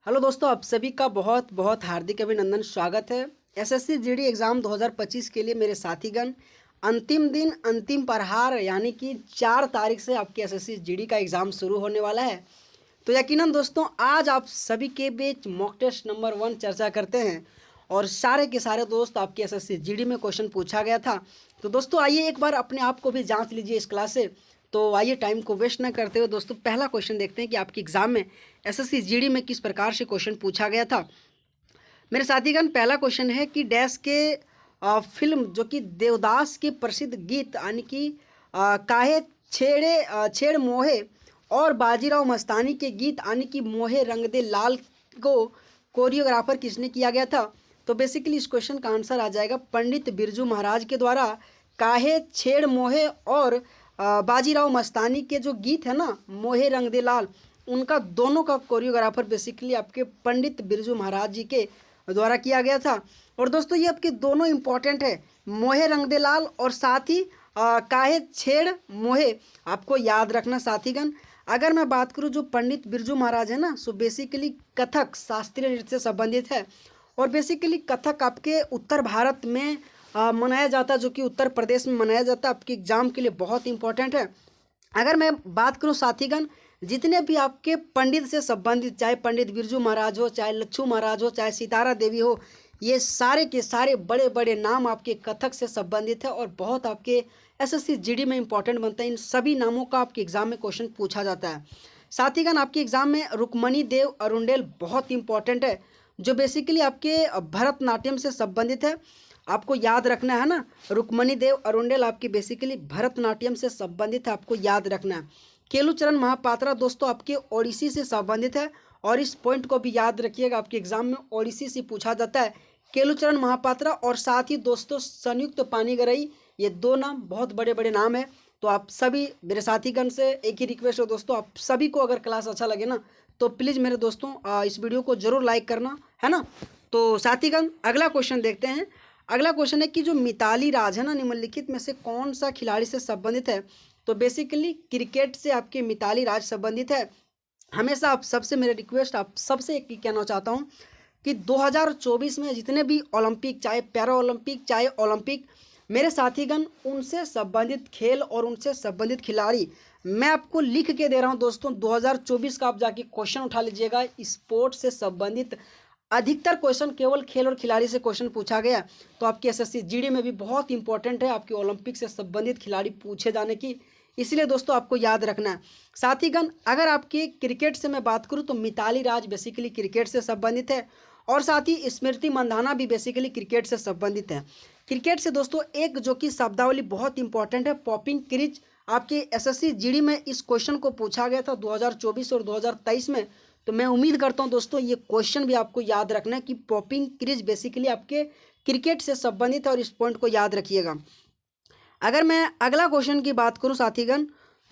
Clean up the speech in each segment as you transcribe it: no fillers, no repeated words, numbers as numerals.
Hello दोस्तों, आप सभी का बहुत बहुत हार्दिक अभिनंदन, स्वागत है। एसएससी जीडी एग्ज़ाम 2025 के लिए मेरे साथीगण, अंतिम दिन अंतिम प्रहार यानी कि 4 तारीख से आपके एसएससी जीडी का एग्ज़ाम शुरू होने वाला है। तो यकीनन दोस्तों, आज आप सभी के बीच मॉक टेस्ट नंबर 1 चर्चा करते हैं और सारे के सारे दोस्त आपके एसएससी जीडी में क्वेश्चन पूछा गया था। तो दोस्तों आइए एक बार अपने आप को भी जांच लीजिए इस क्लास से। तो आइए टाइम को वेस्ट ना करते हुए दोस्तों पहला क्वेश्चन देखते हैं कि आपके एग्जाम में एसएससी जीडी में किस प्रकार से क्वेश्चन पूछा गया था। मेरे साथीगण, पहला क्वेश्चन है कि डैश के फिल्म जो कि देवदास के प्रसिद्ध गीत यानी कि काहे छेड़ मोहे और बाजीराव मस्तानी के गीत यानी कि मोहे रंग दे लाल को कोरियोग्राफर किसने किया गया था। तो बेसिकली इस क्वेश्चन का आंसर आ जाएगा पंडित बिरजू महाराज के द्वारा। काहे छेड़ मोहे और बाजीराव मस्तानी के जो गीत है ना, मोहे रंग दे लाल, उनका दोनों का कोरियोग्राफर बेसिकली आपके पंडित बिरजू महाराज जी के द्वारा किया गया था। और दोस्तों ये आपके दोनों इंपॉर्टेंट है, मोहे रंग दे लाल और साथ ही काहे छेड़ मोहे, आपको याद रखना साथीगण। अगर मैं बात करूं जो पंडित बिरजू महाराज है ना, सो बेसिकली कथक शास्त्रीय नृत्य से संबंधित है। और बेसिकली कथक आपके उत्तर भारत में मनाया जाता है, जो कि उत्तर प्रदेश में मनाया जाता है। आपके एग्जाम के लिए बहुत इंपॉर्टेंट है। अगर मैं बात करूं साथीगण, जितने भी आपके पंडित से संबंधित, चाहे पंडित बिरजू महाराज हो, चाहे लच्छू महाराज हो, चाहे सितारा देवी हो, ये सारे के सारे बड़े बड़े नाम आपके कथक से संबंधित है और बहुत आपके एसएससी जीडी में इंपॉर्टेंट बनता है। इन सभी नामों का आपके एग्जाम में क्वेश्चन पूछा जाता है। साथीगण, आपके एग्जाम में रुक्मणी देव अरुंडेल बहुत इंपॉर्टेंट है, जो बेसिकली आपके भरतनाट्यम से संबंधित है। आपको याद रखना है ना, रुक्मणी देव अरुंडेल आपकी बेसिकली भरतनाट्यम से संबंधित है, आपको याद रखना है। केलुचरण महापात्रा दोस्तों आपके ओडिसी से संबंधित है और इस पॉइंट को भी याद रखिएगा, आपके एग्जाम में ओडिसी से पूछा जाता है केलुचरण महापात्रा। और साथ ही दोस्तों संयुक्त पानीगरई, ये दो नाम बहुत बड़े बड़े नाम है। तो आप सभी मेरे साथीगण से एक ही रिक्वेस्ट है दोस्तों, आप सभी को अगर क्लास अच्छा लगे ना, तो प्लीज़ मेरे दोस्तों इस वीडियो को जरूर लाइक करना है ना। तो साथीगण अगला क्वेश्चन देखते हैं। अगला क्वेश्चन है कि जो मिताली राज है ना, निम्नलिखित में से कौन सा खिलाड़ी से संबंधित है। तो बेसिकली क्रिकेट से आपके मिताली राज संबंधित है। हमेशा आप सबसे मेरे रिक्वेस्ट, आप सबसे एक ही कहना चाहता हूँ कि 2024 में जितने भी ओलंपिक, चाहे पैरा ओलंपिक चाहे ओलंपिक, मेरे साथीगण उनसे संबंधित खेल और उनसे संबंधित खिलाड़ी मैं आपको लिख के दे रहा हूं दोस्तों। 2024 का आप जाके क्वेश्चन उठा लीजिएगा, स्पोर्ट्स से संबंधित अधिकतर क्वेश्चन केवल खेल और खिलाड़ी से क्वेश्चन पूछा गया। तो आपके एसएससी जीडी में भी बहुत इंपॉर्टेंट है आपके ओलंपिक से संबंधित खिलाड़ी पूछे जाने की, इसलिए दोस्तों आपको याद रखना है। साथीगण अगर आपके क्रिकेट से मैं बात करूं तो मिताली राज बेसिकली क्रिकेट से संबंधित है और साथ ही स्मृति मंधाना भी बेसिकली क्रिकेट से संबंधित है। क्रिकेट से दोस्तों एक जो कि शब्दावली बहुत इंपॉर्टेंट है, पॉपिंग क्रीज, आपके एसएससी जीडी में इस क्वेश्चन को पूछा गया था 2024 और 2023 में। तो मैं उम्मीद करता हूं दोस्तों ये क्वेश्चन भी आपको याद रखना है कि पॉपिंग क्रीज बेसिकली आपके क्रिकेट से संबंधित है और इस पॉइंट को याद रखिएगा। अगर मैं अगला क्वेश्चन की बात करूं साथीगण,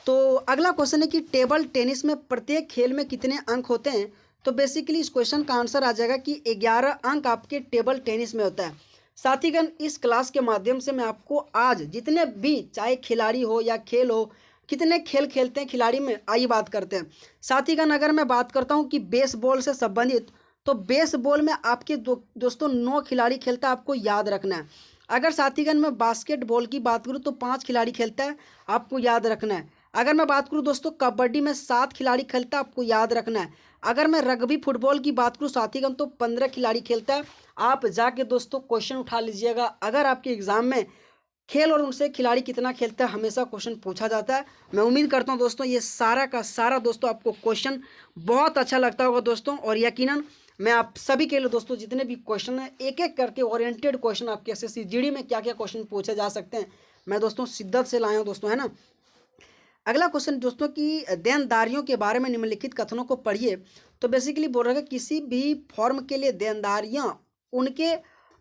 तो अगला क्वेश्चन है कि टेबल टेनिस में प्रत्येक खेल में कितने अंक होते हैं। तो बेसिकली इस क्वेश्चन का आंसर आ जाएगा कि 11 अंक आपके टेबल टेनिस में होता है। साथीगण इस क्लास के माध्यम से मैं आपको आज जितने भी, चाहे खिलाड़ी हो या खेल हो, कितने खेल खेलते हैं खिलाड़ी में, आइए बात करते हैं। साथीगण अगर मैं बात करता हूं कि बेसबॉल से संबंधित, तो बेसबॉल में आपके दोस्तों 9 खिलाड़ी खेलता है, आपको याद रखना है। अगर साथीगण मैं बास्केटबॉल की बात करूं तो 5 खिलाड़ी खेलता है, आपको याद रखना है। अगर मैं बात करूं दोस्तों कबड्डी में 7 खिलाड़ी खेलता है, आपको याद रखना है। अगर मैं रग्बी फुटबॉल की बात करूं साथीगण तो 15 खिलाड़ी खेलता है। आप जाके दोस्तों क्वेश्चन उठा लीजिएगा, अगर आपके एग्जाम में खेल और उनसे खिलाड़ी कितना खेलता है हमेशा क्वेश्चन पूछा जाता है। मैं उम्मीद करता हूं दोस्तों ये सारा का सारा दोस्तों आपको क्वेश्चन बहुत अच्छा लगता होगा दोस्तों। और यकीनन मैं आप सभी के लिए दोस्तों जितने भी क्वेश्चन हैं एक एक करके ओरिएंटेड क्वेश्चन आपके एसएससी जीडी में क्या क्या क्वेश्चन पूछे जा सकते हैं, मैं दोस्तों शिद्दत से लाया हूँ दोस्तों, है ना। अगला क्वेश्चन दोस्तों कि देनदारियों के बारे में निम्नलिखित कथनों को पढ़िए। तो बेसिकली बोल रहा है कि किसी भी फॉर्म के लिए देनदारियां उनके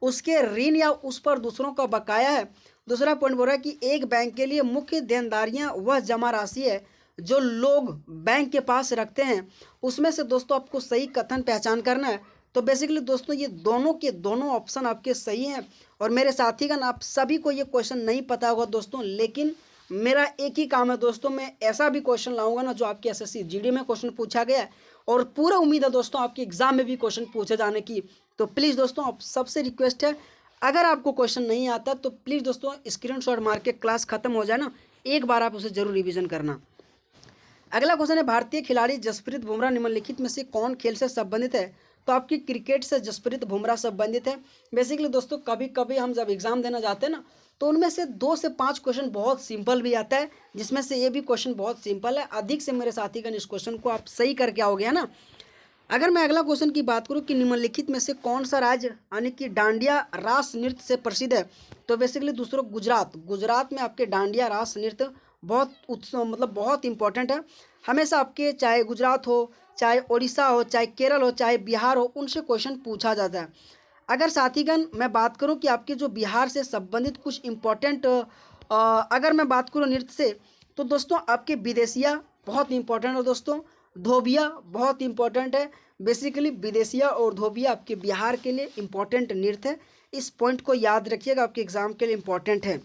उसके ऋण या उस पर दूसरों का बकाया है। दूसरा पॉइंट बोल रहा है कि एक बैंक के लिए मुख्य देनदारियां वह जमा राशि है जो लोग बैंक के पास रखते हैं। उसमें से दोस्तों आपको सही कथन पहचान करना है। तो बेसिकली दोस्तों ये दोनों के दोनों ऑप्शन आपके सही हैं। और मेरे साथीगण आप सभी को ये क्वेश्चन नहीं पता होगा दोस्तों, लेकिन मेरा एक ही काम है दोस्तों, मैं ऐसा भी क्वेश्चन लाऊंगा ना जो आपके एसएससी जीडी में क्वेश्चन पूछा गया है और पूरा उम्मीद है दोस्तों आपके एग्ज़ाम में भी क्वेश्चन पूछे जाने की। तो प्लीज़ दोस्तों आप सबसे रिक्वेस्ट है, अगर आपको क्वेश्चन नहीं आता तो प्लीज़ दोस्तों स्क्रीनशॉट मार के क्लास खत्म हो जाए ना, एक बार आप उसे जरूर रिवीजन करना। अगला क्वेश्चन है, भारतीय खिलाड़ी जसप्रीत बुमराह निम्नलिखित में से कौन खेल से संबंधित है? तो आपकी क्रिकेट से जसप्रीत बुमराह संबंधित है। बेसिकली दोस्तों कभी कभी हम जब एग्जाम देना जाते हैं ना, तो उनमें से 2 से 5 क्वेश्चन बहुत सिंपल भी आता है, जिसमें से ये भी क्वेश्चन बहुत सिंपल है। अधिक से मेरे साथीगण इस क्वेश्चन को आप सही करके आओगे, है ना। अगर मैं अगला क्वेश्चन की बात करूं कि निम्नलिखित में से कौन सा राज्य यानी कि डांडिया रास नृत्य से प्रसिद्ध है? तो बेसिकली दूसरों गुजरात में आपके डांडिया रास नृत्य बहुत उत्सव मतलब बहुत इंपॉर्टेंट है। हमेशा आपके चाहे गुजरात हो, चाहे उड़ीसा हो, चाहे केरल हो, चाहे बिहार हो, उनसे क्वेश्चन पूछा जाता है। अगर साथीगण मैं बात करूं कि आपके जो बिहार से संबंधित कुछ इम्पोर्टेंट अगर मैं बात करूं नृत्य से, तो दोस्तों आपके विदेशिया बहुत इंपॉर्टेंट है दोस्तों, धोबिया बहुत इंपॉर्टेंट है। बेसिकली विदेशिया और धोबिया आपके बिहार के लिए इंपॉर्टेंट नृत्य है। इस पॉइंट को याद रखिएगा, आपके एग्जाम के लिए इंपॉर्टेंट है।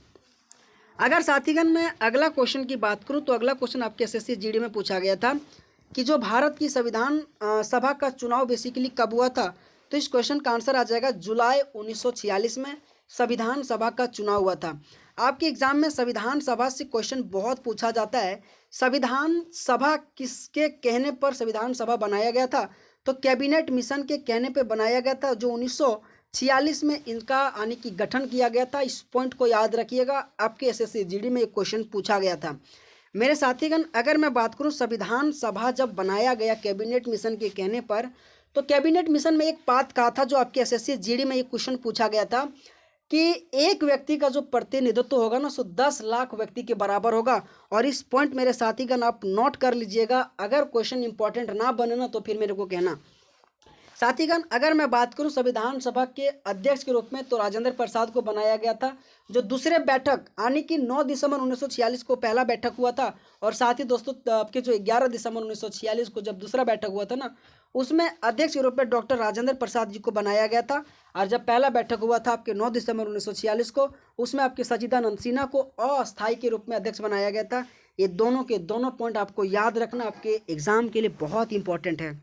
अगर साथीगण मैं अगला क्वेश्चन की बात करूं तो अगला क्वेश्चन आपके एसएससी जीडी में पूछा गया था कि जो भारत की संविधान सभा का चुनाव बेसिकली कब हुआ था? तो इस क्वेश्चन का आंसर आ जाएगा जुलाई 1946 में संविधान सभा का चुनाव हुआ था। आपके एग्जाम में संविधान सभा से क्वेश्चन बहुत पूछा जाता है। संविधान सभा किसके कहने पर संविधान सभा बनाया गया था? तो कैबिनेट मिशन के कहने पर बनाया गया था, जो 1946 में इनका यानी कि गठन किया गया था। इस पॉइंट को याद रखिएगा, आपके एसएससी जीडी में एक क्वेश्चन पूछा गया था। मेरे साथीगण अगर मैं बात करूं संविधान सभा जब बनाया गया कैबिनेट मिशन के कहने पर, तो कैबिनेट मिशन में एक बात कहा था जो आपके एसएससी जीडी में एक क्वेश्चन पूछा गया था कि एक व्यक्ति का जो प्रतिनिधित्व होगा ना, सो 10 लाख व्यक्ति के बराबर होगा। और इस पॉइंट मेरे साथीगण आप नोट कर लीजिएगा, अगर क्वेश्चन इंपॉर्टेंट ना बने ना तो फिर मेरे को कहना। साथीगण अगर मैं बात करूं संविधान सभा के अध्यक्ष के रूप में, तो राजेंद्र प्रसाद को बनाया गया था। जो दूसरे बैठक यानी कि 9 दिसंबर 1946 को पहला बैठक हुआ था, और साथ ही दोस्तों आपके जो 11 दिसंबर 1946 को जब दूसरा बैठक हुआ था ना, उसमें अध्यक्ष के रूप में डॉक्टर राजेंद्र प्रसाद जी को बनाया गया था। और जब पहला बैठक हुआ था आपके 9 दिसंबर 1946 को, उसमें आपके सच्चिदानंद सिन्हा को अस्थायी के रूप में अध्यक्ष बनाया गया था। ये दोनों के दोनों पॉइंट आपको याद रखना, आपके एग्जाम के लिए बहुत इंपॉर्टेंट है।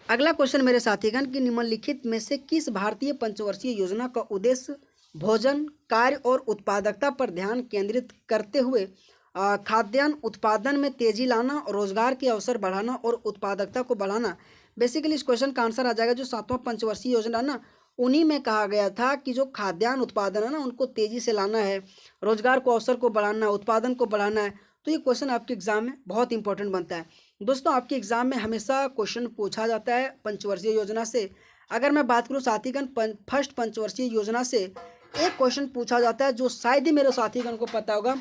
अगला क्वेश्चन मेरे साथीगण कि निम्नलिखित में से किस भारतीय पंचवर्षीय योजना का उद्देश्य भोजन, कार्य और उत्पादकता पर ध्यान केंद्रित करते हुए खाद्यान्न उत्पादन में तेजी लाना, रोजगार के अवसर बढ़ाना और उत्पादकता को बढ़ाना? बेसिकली इस क्वेश्चन का आंसर आ जाएगा जो 7वां पंचवर्षीय योजना ना, उन्हीं में कहा गया था कि जो खाद्यान्न उत्पादन है ना, उनको तेजी से लाना है, रोजगार को अवसर को बढ़ाना है, उत्पादन को बढ़ाना है। तो ये क्वेश्चन आपके एग्जाम में बहुत इंपॉर्टेंट बनता है दोस्तों। आपके एग्जाम में हमेशा क्वेश्चन पूछा जाता है पंचवर्षीय योजना से। अगर मैं बात करूं साथीगण फर्स्ट पंचवर्षीय योजना से एक क्वेश्चन पूछा जाता है, जो शायद ही मेरे साथीगण को पता होगा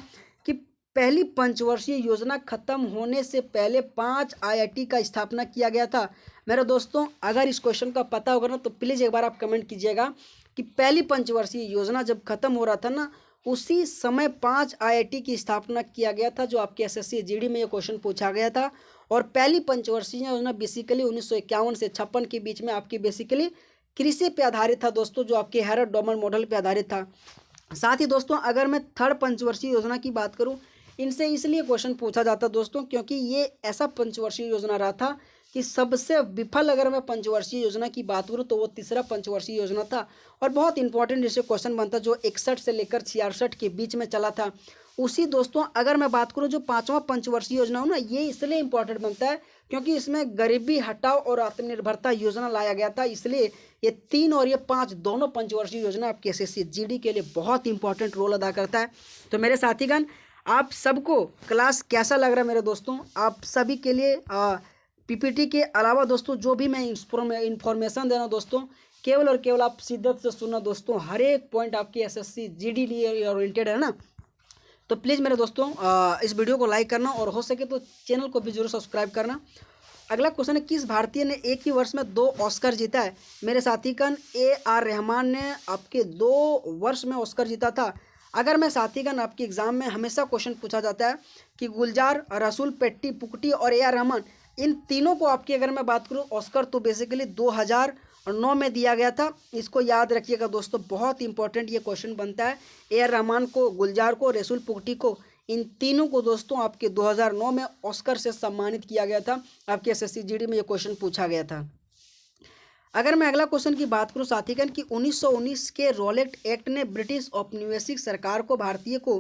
कि पहली पंचवर्षीय योजना खत्म होने से पहले 5 आईआईटी का स्थापना किया गया था। मेरे दोस्तों अगर इस क्वेश्चन का पता होगा ना, तो प्लीज़ एक बार आप कमेंट कीजिएगा कि पहली पंचवर्षीय योजना जब खत्म हो रहा था ना, उसी समय 5 आईआईटी की स्थापना किया गया था, जो आपके एसएससी जीडी में ये क्वेश्चन पूछा गया था। और पहली पंचवर्षीय योजना बेसिकली 1951 से 56 के बीच में आपकी बेसिकली कृषि पे आधारित था दोस्तों, जो आपके हैरड डॉमर मॉडल पे आधारित था। साथ ही दोस्तों अगर मैं थर्ड पंचवर्षीय योजना की बात करूं, इनसे इसलिए क्वेश्चन पूछा जाता दोस्तों क्योंकि ये ऐसा पंचवर्षीय योजना रहा था कि सबसे विफल अगर मैं पंचवर्षीय योजना की बात करूं तो वो तीसरा पंचवर्षीय योजना था। और बहुत इंपॉर्टेंट इससे क्वेश्चन बनता जो 61 से लेकर 66 के बीच में चला था। उसी दोस्तों अगर मैं बात करूं जो 5वां पंचवर्षीय योजना हो ना, ये इसलिए इंपॉर्टेंट बनता है क्योंकि इसमें गरीबी हटाओ और आत्मनिर्भरता योजना लाया गया था। इसलिए ये 3 और ये 5 दोनों पंचवर्षीय योजना आपके एसएससी जीडी के लिए बहुत इंपॉर्टेंट रोल अदा करता है। तो मेरे साथीगण आप सबको क्लास कैसा लग रहा है मेरे दोस्तों? आप सभी के लिए पीपीटी के अलावा दोस्तों जो भी मैं इंफॉर्मेशन दे रहा हूँ दोस्तों, केवल और केवल आप शिद्दत से सुनना दोस्तों। हर एक पॉइंट आपकी एसएससी जीडी लिए ओरिएंटेड है ना। तो प्लीज़ मेरे दोस्तों इस वीडियो को लाइक करना और हो सके तो चैनल को भी जरूर सब्सक्राइब करना। अगला क्वेश्चन है किस भारतीय ने एक ही वर्ष में 2 ऑस्कर जीता है? मेरे साथीगण AR रहमान ने आपके 2 वर्ष में ऑस्कर जीता था। अगर मैं साथीगण आपके एग्जाम में हमेशा क्वेश्चन पूछा जाता है कि गुलजार, रसूल पेट्टी पुकटी और AR रहमान, इन तीनों को आपकी अगर मैं बात करूँ ऑस्कर तो बेसिकली 2009 में दिया गया था। इसको याद रखिएगा दोस्तों, बहुत इंपॉर्टेंट ये क्वेश्चन बनता है। AR रहमान को, गुलजार को, रसूल पुकटी को इन तीनों को दोस्तों आपके 2009 में ऑस्कर से सम्मानित किया गया था। आपके एसएससी जीडी में ये क्वेश्चन पूछा गया था। अगर मैं अगला क्वेश्चन की बात करूं साथीगण कि 1919 के रॉलेट एक्ट ने ब्रिटिश औपनिवेशिक सरकार को भारतीय को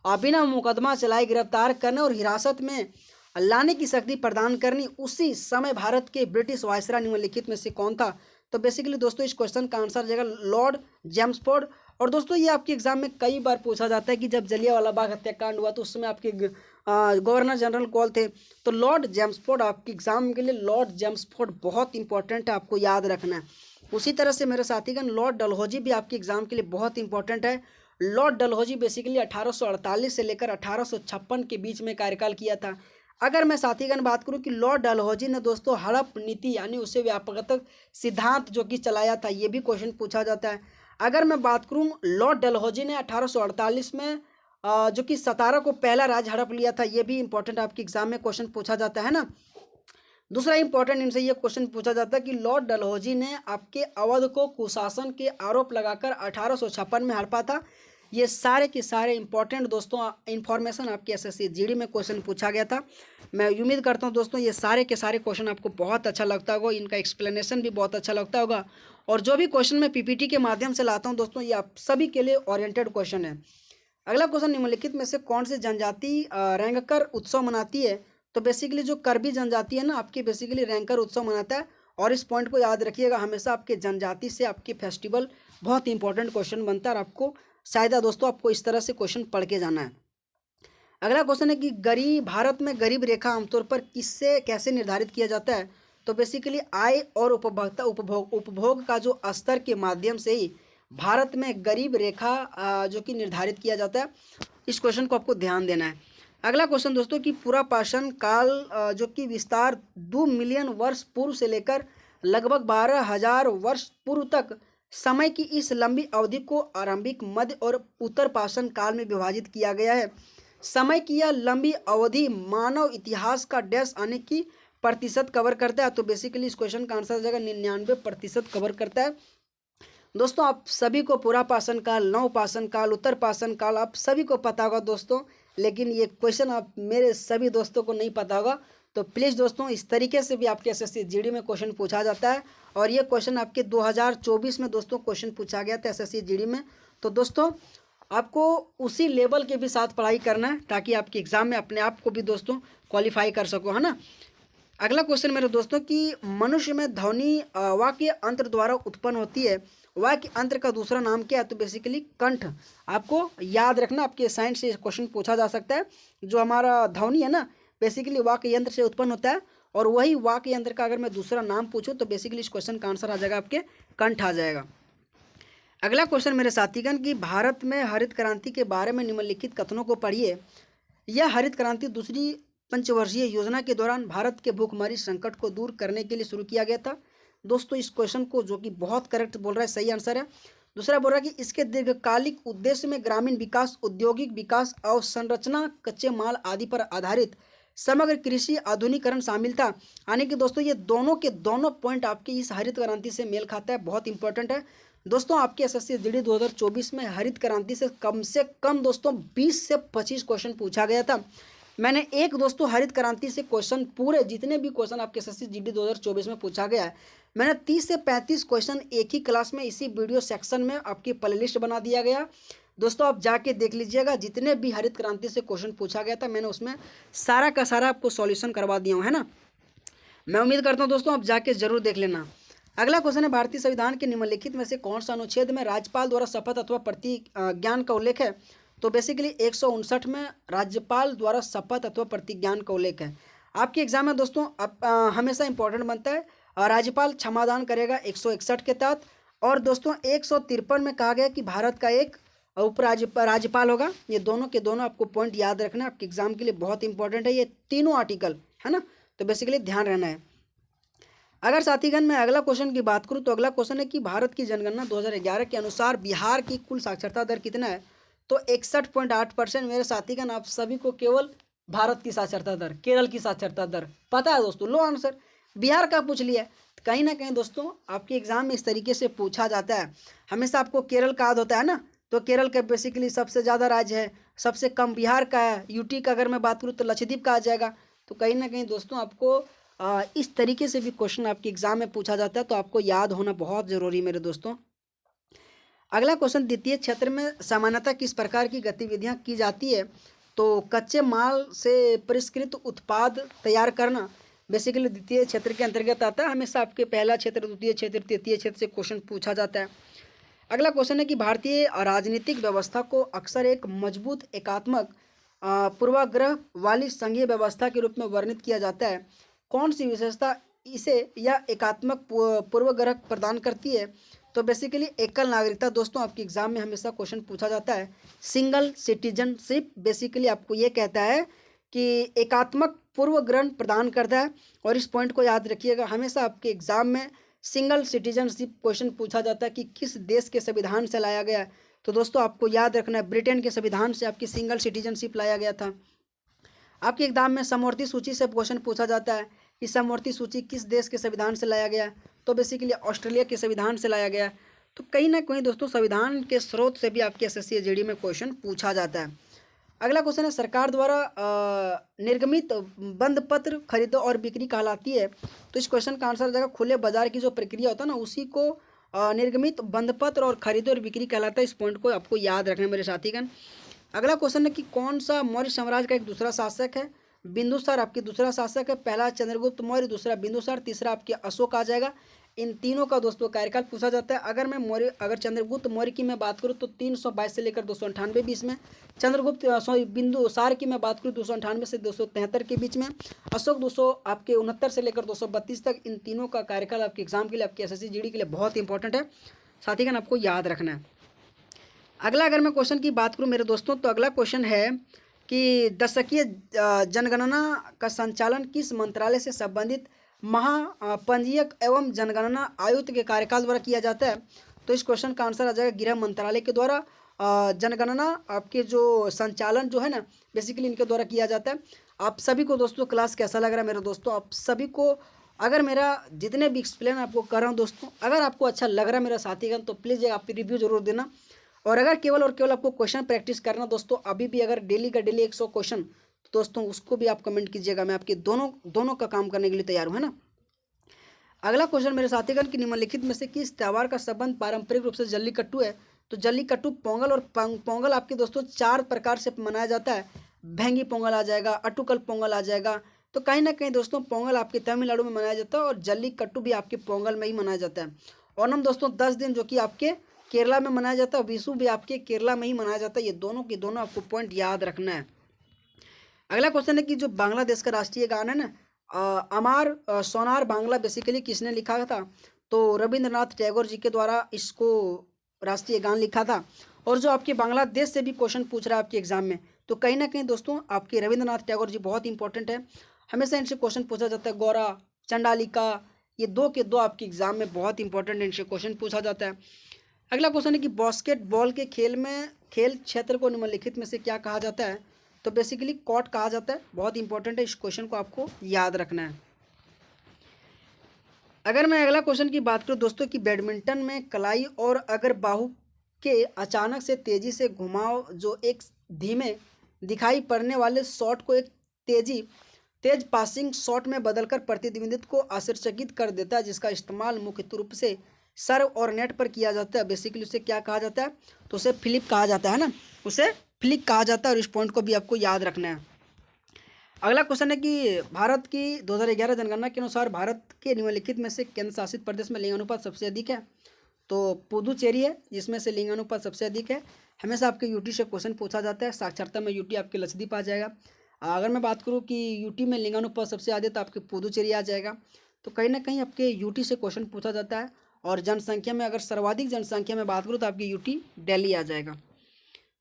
बिना मुकदमा चलाए गिरफ्तार करने और हिरासत में लाने की शक्ति प्रदान करनी, उसी समय भारत के ब्रिटिश वायसराय निम्नलिखित में से कौन था? तो बेसिकली दोस्तों इस क्वेश्चन का आंसर जाएगा लॉर्ड जेम्सफोर्ड। और दोस्तों ये आपके एग्जाम में कई बार पूछा जाता है कि जब जलियांवाला बाग हत्याकांड हुआ तो उस समय आपके गवर्नर जनरल कौन थे? तो लॉर्ड जेम्सफोर्ड आपके एग्जाम के लिए लॉर्ड जेम्सफोर्ड बहुत इंपॉर्टेंट है, आपको याद रखना है। उसी तरह से मेरे साथीगण लॉर्ड डलहौजी भी आपके एग्जाम के लिए बहुत इंपॉर्टेंट है। लॉर्ड डलहौजी बेसिकली 1848 से लेकर 1856 के बीच में कार्यकाल किया था। अगर मैं साथीगण बात करूं कि लॉर्ड डलहौजी ने दोस्तों हड़प नीति यानी उसे व्यापक सिद्धांत जो कि चलाया था, ये भी क्वेश्चन पूछा जाता है। अगर मैं बात करूं लॉर्ड डलहौजी ने 1848 में जो कि सतारा को पहला राज्य हड़प लिया था, ये भी इंपॉर्टेंट आपके एग्जाम में क्वेश्चन पूछा जाता है ना। दूसरा इंपॉर्टेंट इनसे ये क्वेश्चन पूछा जाता है कि लॉर्ड डलहौजी ने आपके अवध को कुशासन के आरोप लगाकर 1856 में हड़पा था। ये सारे के सारे इंपॉर्टेंट दोस्तों इन्फॉर्मेशन आपके एसएससी जीडी में क्वेश्चन पूछा गया था। मैं उम्मीद करता हूँ दोस्तों ये सारे के सारे क्वेश्चन आपको बहुत अच्छा लगता होगा, इनका एक्सप्लेनेशन भी बहुत अच्छा लगता होगा। और जो भी क्वेश्चन मैं पीपीटी के माध्यम से लाता हूँ दोस्तों, ये आप सभी के लिए ओरिएंटेड क्वेश्चन है। अगला क्वेश्चन, निम्नलिखित में से कौन सी जनजाति रैंगकर उत्सव मनाती है? तो बेसिकली जो करबी जनजाति है ना, आपकी बेसिकली रैंकर उत्सव मनाता है। और इस पॉइंट को याद रखिएगा, हमेशा आपके जनजाति से आपके फेस्टिवल बहुत इंपॉर्टेंट क्वेश्चन बनता है और आपको शायद दोस्तों आपको इस तरह से क्वेश्चन पढ़ के जाना है। अगला क्वेश्चन है कि भारत में गरीब रेखा आमतौर पर किससे कैसे निर्धारित किया जाता है? तो बेसिकली आय और उपभोग का जो स्तर के माध्यम से ही भारत में गरीब रेखा जो कि निर्धारित किया जाता है। इस क्वेश्चन को आपको ध्यान देना है। अगला क्वेश्चन दोस्तों कि पुरापाषाण काल जो कि विस्तार 2 मिलियन वर्ष पूर्व से लेकर लगभग 12,000 वर्ष पूर्व तक समय की इस लंबी अवधि को आरंभिक, मध्य और उत्तर पाषाण काल में विभाजित किया गया है। समय की यह लंबी अवधि मानव इतिहास का डैश आने की प्रतिशत कवर करता है। तो बेसिकली इस क्वेश्चन का आंसर जाएगा 99% कवर करता है। दोस्तों आप सभी को पुरापाषाण काल, नवपाषाण काल, उत्तर पाषाण काल आप सभी को पता होगा दोस्तों, लेकिन ये क्वेश्चन आप मेरे सभी दोस्तों को नहीं पता होगा। तो प्लीज़ दोस्तों इस तरीके से भी आपके एसएससी जीडी में क्वेश्चन पूछा जाता है और ये क्वेश्चन आपके 2024 में दोस्तों क्वेश्चन पूछा गया था एसएससी जीडी में। तो दोस्तों आपको उसी लेवल के भी साथ पढ़ाई करना है ताकि आपके एग्जाम में अपने आप को भी दोस्तों क्वालिफाई कर सको, है ना। अगला क्वेश्चन मेरे दोस्तों कि मनुष्य में ध्वनि वाक्य अंतर द्वारा उत्पन्न होती है, वाक्य अंतर का दूसरा नाम क्या है? तो बेसिकली कंठ। आपको याद रखना, आपके साइंस से क्वेश्चन पूछा जा सकता है। जो हमारा ध्वनि है ना, बेसिकली वाक्य यंत्र से उत्पन्न होता है और वही वाक्य यंत्र का अगर मैं दूसरा नाम पूछूं तो बेसिकली इस क्वेश्चन का आंसर आ जाएगा आपके कंठ आ जाएगा। अगला क्वेश्चन मेरे साथीगण कि भारत में हरित क्रांति के बारे में निम्नलिखित कथनों को पढ़िए। यह हरित क्रांति दूसरी पंचवर्षीय योजना के दौरान भारत के भूखमरी संकट को दूर करने के लिए शुरू किया गया था। दोस्तों इस क्वेश्चन को जो कि बहुत करेक्ट बोल रहा है, सही आंसर है। दूसरा बोल रहा है कि इसके दीर्घकालिक उद्देश्य में ग्रामीण विकास, औद्योगिक विकास, अवसंरचना, कच्चे माल आदि पर आधारित समग्र कृषि आधुनिकीकरण शामिल था। यानी कि दोस्तों ये दोनों के दोनों पॉइंट आपके इस हरित क्रांति से मेल खाता है, बहुत इंपॉर्टेंट है। दोस्तों आपके एसएससी जीडी 2024 में हरित क्रांति से कम दोस्तों 20 से 25 क्वेश्चन पूछा गया था। मैंने एक दोस्तों हरित क्रांति से क्वेश्चन, पूरे जितने भी क्वेश्चन आपके एसएससी जीडी 2024 में पूछा गया है, मैंने 30 से 35 क्वेश्चन एक ही क्लास में इसी वीडियो सेक्शन में आपकी प्लेलिस्ट बना दिया गया। दोस्तों आप जाके देख लीजिएगा, जितने भी हरित क्रांति से क्वेश्चन पूछा गया था मैंने उसमें सारा का सारा आपको सॉल्यूशन करवा दिया हूँ, है ना। मैं उम्मीद करता हूँ दोस्तों आप जाके जरूर देख लेना। अगला क्वेश्चन है भारतीय संविधान के निम्नलिखित में से कौन सा अनुच्छेद में राज्यपाल द्वारा शपथ अथवा प्रतिज्ञान का उल्लेख है? तो बेसिकली 159 में राज्यपाल द्वारा शपथ अथवा प्रतिज्ञान का उल्लेख है। आपके एग्जाम में दोस्तों हमेशा इंपॉर्टेंट बनता है, राज्यपाल क्षमादान करेगा 161 के तहत। और दोस्तों 153 में कहा गया कि भारत का एक राज्यपाल होगा। ये दोनों के दोनों आपको पॉइंट याद रखना है, आपके एग्जाम के लिए बहुत इंपॉर्टेंट है ये तीनों आर्टिकल, है ना। तो बेसिकली ध्यान रहना है। अगर साथीगण मैं अगला क्वेश्चन की बात करूं तो अगला क्वेश्चन है कि भारत की जनगणना 2011 के अनुसार बिहार की कुल साक्षरता दर कितना है? तो 61.8%। मेरे साथीगण आप सभी को केवल भारत की साक्षरता दर, केरल की साक्षरता दर पता है दोस्तों, लो आंसर। बिहार का पूछ लिया, कहीं ना कहीं दोस्तों आपके एग्जाम में इस तरीके से पूछा जाता है। हमेशा आपको केरल का याद होता है ना, तो केरल का बेसिकली सबसे ज़्यादा राज्य है, सबसे कम बिहार का है। यूटी का अगर मैं बात करूँ तो लक्षद्वीप का आ जाएगा। तो कहीं ना कहीं दोस्तों आपको इस तरीके से भी क्वेश्चन आपके एग्जाम में पूछा जाता है, तो आपको याद होना बहुत ज़रूरी मेरे दोस्तों। अगला क्वेश्चन, द्वितीय क्षेत्र में सामान्यतः किस प्रकार की गतिविधियां की जाती है? तो कच्चे माल से परिष्कृत उत्पाद तैयार करना बेसिकली द्वितीय क्षेत्र के अंतर्गत आता है। हमेशा आपके पहला क्षेत्र, द्वितीय क्षेत्र, तृतीय क्षेत्र से क्वेश्चन पूछा जाता है। अगला क्वेश्चन है कि भारतीय राजनीतिक व्यवस्था को अक्सर एक मजबूत एकात्मक पूर्वाग्रह वाली संघीय व्यवस्था के रूप में वर्णित किया जाता है। कौन सी विशेषता इसे यह एकात्मक पूर्वाग्रह प्रदान करती है? तो बेसिकली एकल नागरिकता। दोस्तों आपके एग्जाम में हमेशा क्वेश्चन पूछा जाता है। सिंगल सिटीजनशिप बेसिकली आपको ये कहता है कि एकात्मक पूर्वग्रहण प्रदान करता है। और इस पॉइंट को याद रखिएगा, हमेशा आपके एग्जाम में सिंगल सिटीजनशिप क्वेश्चन पूछा जाता है कि किस देश के संविधान से लाया गया है। तो दोस्तों आपको याद रखना है, ब्रिटेन के संविधान से आपकी सिंगल सिटीजनशिप लाया गया था। आपके एग्जाम में समवर्ती सूची से क्वेश्चन पूछा जाता है कि समवर्ती सूची किस देश के संविधान से लाया गया, तो बेसिकली ऑस्ट्रेलिया के संविधान से लाया गया। तो कहीं ना कहीं दोस्तों संविधान के स्रोत से भी आपके एसएससी जीडी में क्वेश्चन पूछा जाता है। अगला क्वेश्चन है, सरकार द्वारा निर्गमित बंद पत्र खरीदो और बिक्री कहलाती है। तो इस क्वेश्चन का आंसर हो जाएगा खुले बाजार की जो प्रक्रिया होता है ना, उसी को निर्गमित बंद पत्र और खरीदो और बिक्री कहलाता है। इस पॉइंट को आपको याद रखना है मेरे साथीगण। अगला क्वेश्चन है कि कौन सा मौर्य साम्राज्य का एक दूसरा शासक है? बिंदुसार आपके दूसरा शासक है। पहला चंद्रगुप्त मौर्य, दूसरा बिंदुसार, तीसरा आपके अशोक आ जाएगा। इन तीनों का दोस्तों कार्यकाल पूछा जाता है। अगर चंद्रगुप्त मौर्य की मैं बात करूँ तो 322 से लेकर 298 बीच में। बिंदुसार की मैं बात करूँ 298 से 273 के बीच में। अशोक 200 आपके 69 से लेकर 232 तक। इन तीनों का कार्यकाल आपके एग्जाम के लिए, आपके एसएससी जीडी के लिए बहुत इंपॉर्टेंट है, साथीगण आपको याद रखना है। अगला अगर मैं क्वेश्चन की बात करूं मेरे दोस्तों, तो अगला क्वेश्चन है कि दशकीय जनगणना का संचालन किस मंत्रालय से संबंधित महापंजीयक एवं जनगणना आयुक्त के कार्यकाल द्वारा किया जाता है? तो इस क्वेश्चन का आंसर आ जाएगा गृह मंत्रालय के द्वारा जनगणना आपके जो संचालन जो है ना, बेसिकली इनके द्वारा किया जाता है। आप सभी को दोस्तों क्लास कैसा लग रहा है मेरे दोस्तों? आप सभी को अगर मेरा जितने भी एक्सप्लेन आपको कर रहा हूँ दोस्तों, अगर आपको अच्छा लग रहा है मेरा साथीगण, तो प्लीज़ आप रिव्यू जरूर देना। और अगर केवल और केवल आपको क्वेश्चन प्रैक्टिस करना दोस्तों, अभी भी अगर डेली का डेली 100 क्वेश्चन, तो दोस्तों उसको भी आप कमेंट कीजिएगा। मैं आपके दोनों का काम करने के लिए तैयार हूँ, है ना। अगला क्वेश्चन मेरे साथीगण की निम्नलिखित में से किस त्यौहार का संबंध पारंपरिक रूप से जल्लीकट्टू है? तो जल्लीकट्टू पोंगल और पोंगल आपके दोस्तों 4 प्रकार से मनाया जाता है। भेंगी पोंगल आ जाएगा, अटुकल पोंगल आ जाएगा। तो कहीं ना कहीं दोस्तों पोंगल आपके तमिलनाडु में मनाया जाता है और जल्लीकट्टू भी आपके पोंगल में ही मनाया जाता है। ओणम दोस्तों 10 दिन जो कि आपके केरला में मनाया जाता है, विशु भी आपके केरला में ही मनाया जाता है। ये दोनों के दोनों आपको पॉइंट याद रखना है। अगला क्वेश्चन है कि जो बांग्लादेश का राष्ट्रीय गान है ना, अमार सोनार बांग्ला, बेसिकली किसने लिखा था? तो रविंद्रनाथ टैगोर जी के द्वारा इसको राष्ट्रीय गान लिखा था। और जो आपके बांग्लादेश से भी क्वेश्चन पूछ रहा है आपके एग्जाम में, तो कहीं ना कहीं दोस्तों आपके रविंद्रनाथ टैगोर जी बहुत इंपॉर्टेंट है। हमेशा इनसे क्वेश्चन पूछा जाता है। गौरा, चंडालिका, ये दो के दो आपके एग्जाम में बहुत इंपॉर्टेंट, इनसे क्वेश्चन पूछा जाता है। अगला क्वेश्चन है कि बास्केटबॉल के खेल क्षेत्र को निम्नलिखित में से क्या कहा जाता है? तो बेसिकली कॉर्ट कहा जाता है। बहुत इंपॉर्टेंट है, इस क्वेश्चन को आपको याद रखना है। अगर मैं अगला क्वेश्चन की बात करूं दोस्तों कि बैडमिंटन में कलाई और अगर बाहु के अचानक से तेजी से घुमाव जो एक धीमे दिखाई पड़ने वाले शॉट को एक तेज पासिंग शॉट में बदलकर प्रतिद्वंद्वित्व को आश्चर्यचकित कर देता है, जिसका इस्तेमाल मुख्य रूप से सर्व और नेट पर किया जाता है। बेसिकली उसे क्या कहा जाता है? तो उसे फ्लिप कहा जाता है ना, उसे फ्लिक कहा जाता है। और इस पॉइंट को भी आपको याद रखना है। अगला क्वेश्चन है कि भारत की 2011 जनगणना के अनुसार भारत के निम्नलिखित में से केंद्र शासित प्रदेश में लिंगानुपात सबसे अधिक है? तो पुदुचेरी है जिसमें से लिंगानुपात सबसे अधिक है। हमेशा आपके यूटी से क्वेश्चन पूछा जाता है। साक्षरता में यूटी आपके लक्षद्वीप आ जाएगा। अगर मैं बात करूँ कि यूटी में लिंगानुपात सबसे अधिक, तो आपके पुदुचेरी आ जाएगा। तो कहीं ना कहीं आपके यूटी से क्वेश्चन पूछा जाता है। और जनसंख्या में अगर सर्वाधिक जनसंख्या में बात करूँ तो आपकी यूटी दिल्ली आ जाएगा।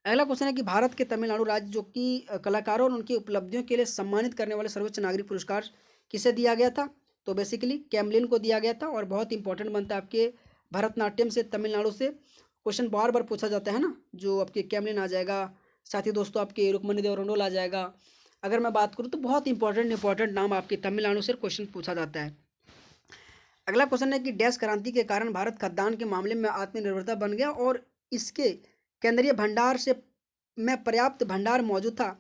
अगला क्वेश्चन है कि भारत के तमिलनाडु राज्य जो कि कलाकारों और उनकी उपलब्धियों के लिए सम्मानित करने वाले सर्वोच्च नागरिक पुरस्कार किसे दिया गया था? तो बेसिकली कैमलिन को दिया गया था। और बहुत इंपॉर्टेंट बनता है आपके भरतनाट्यम से तमिलनाडु से क्वेश्चन बार बार पूछा जाता है ना, जो आपके कैमलिन आ जाएगा। साथ ही दोस्तों आपके रुक्मणी देवरंडोल आ जाएगा। अगर मैं बात करूँ तो बहुत इंपॉर्टेंट नाम आपके तमिलनाडु से क्वेश्चन पूछा जाता है। अगला क्वेश्चन है कि डैश क्रांति के कारण भारत खाद्यान्न के मामले में आत्मनिर्भरता बन गया और इसके केंद्रीय भंडार से में पर्याप्त भंडार मौजूद था,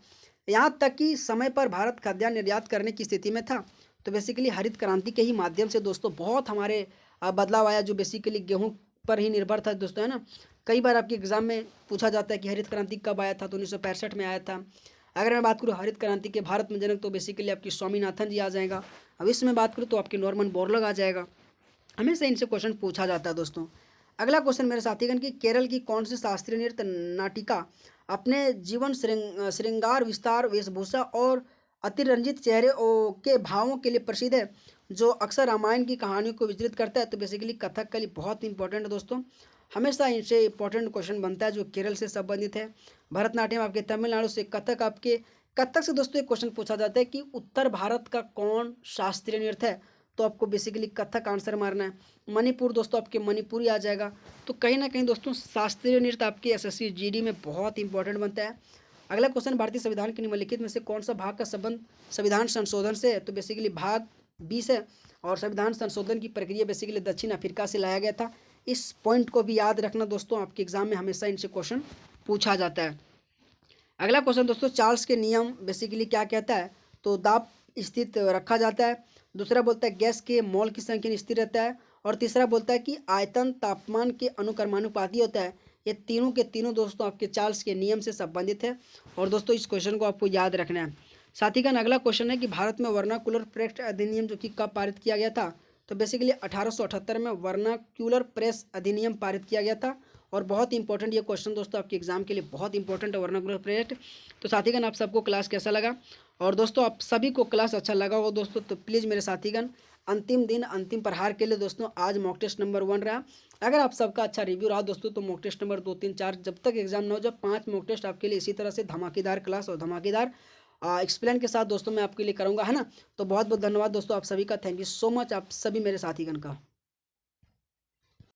यहाँ तक कि समय पर भारत खाद्यान्न निर्यात करने की स्थिति में था। तो बेसिकली हरित क्रांति के ही माध्यम से दोस्तों बहुत हमारे बदलाव आया, जो बेसिकली गेहूँ पर ही निर्भर था दोस्तों, है ना। कई बार आपके एग्जाम में पूछा जाता है कि हरित क्रांति कब आया था, तो 1965 में आया था। अगर मैं बात करूँ हरित क्रांति के भारत में जनक, तो बेसिकली आपकी स्वामीनाथन जी आ जाएगा। अब इसमें बात करूँ तो आपके नॉर्मन बोरलॉग आ जाएगा। हमेशा इनसे क्वेश्चन पूछा जाता है दोस्तों। अगला क्वेश्चन मेरे साथीगण की केरल की कौन सी शास्त्रीय नृत्य नाटिका अपने जीवन श्रृंगार विस्तार वेशभूषा और अतिरंजित चेहरे के भावों के लिए प्रसिद्ध है, जो अक्सर रामायण की कहानियों को विचलित करता है। तो बेसिकली कथकली बहुत इंपॉर्टेंट है दोस्तों, हमेशा इनसे इंपॉर्टेंट क्वेश्चन बनता है जो केरल से संबंधित है। भरतनाट्यम आपके तमिलनाडु से, कथक आपके, कथक से दोस्तों एक क्वेश्चन पूछा जाता है कि उत्तर भारत का कौन शास्त्रीय नृत्य है, तो आपको बेसिकली कथक आंसर मारना है। मणिपुर दोस्तों आपके मणिपुरी आ जाएगा। तो कहीं ना कहीं दोस्तों शास्त्रीय नृत्य आपके एसएससी जीडी में बहुत इंपॉर्टेंट बनता है। अगला क्वेश्चन, भारतीय संविधान के निम्नलिखित में से कौन सा भाग का संबंध संविधान संशोधन से है, तो बेसिकली भाग 20 है। और संविधान संशोधन की प्रक्रिया बेसिकली दक्षिण अफ्रीका से लाया गया था। इस पॉइंट को भी याद रखना दोस्तों, आपके एग्जाम में हमेशा इनसे क्वेश्चन पूछा जाता है। अगला क्वेश्चन दोस्तों, चार्ल्स के नियम बेसिकली क्या कहता है, तो दाब स्थित रखा जाता है। दूसरा बोलता है गैस के मोल की संख्या स्थिर रहता है। और तीसरा बोलता है कि आयतन तापमान के अनुक्रमानुपाती होता है। ये तीनों के तीनों दोस्तों आपके चार्ल्स के नियम से संबंधित है। और दोस्तों इस क्वेश्चन को आपको याद रखना है। साथ ही का अगला क्वेश्चन है कि भारत में वर्नाकुलर प्रेस अधिनियम जो कि कब पारित किया गया था, तो बेसिकली 1878 में वर्नाक्यूलर प्रेस अधिनियम पारित किया गया था। और बहुत इंपॉर्टेंट ये क्वेश्चन दोस्तों आपके एग्जाम के लिए बहुत इंपॉर्टेंट है, वर्नाकुलर प्रेस। तो साथीगण आप सबको क्लास कैसा लगा, और दोस्तों आप सभी को क्लास अच्छा लगा हो दोस्तों, तो प्लीज़ मेरे साथीगण अंतिम दिन अंतिम प्रहार के लिए दोस्तों आज मॉक टेस्ट नंबर 1 रहा। अगर आप सबका अच्छा रिव्यू रहा दोस्तों, तो मॉक टेस्ट नंबर 2, 3, 4 जब तक एग्जाम ना हो, जब 5 मॉक टेस्ट आपके लिए इसी तरह से धमाकेदार क्लास और धमाकेदार एक्सप्लेन के साथ दोस्तों मैं आपके लिए करूँगा, है ना। तो बहुत बहुत धन्यवाद दोस्तों आप सभी का, थैंक यू सो मच आप सभी मेरे साथीगण का।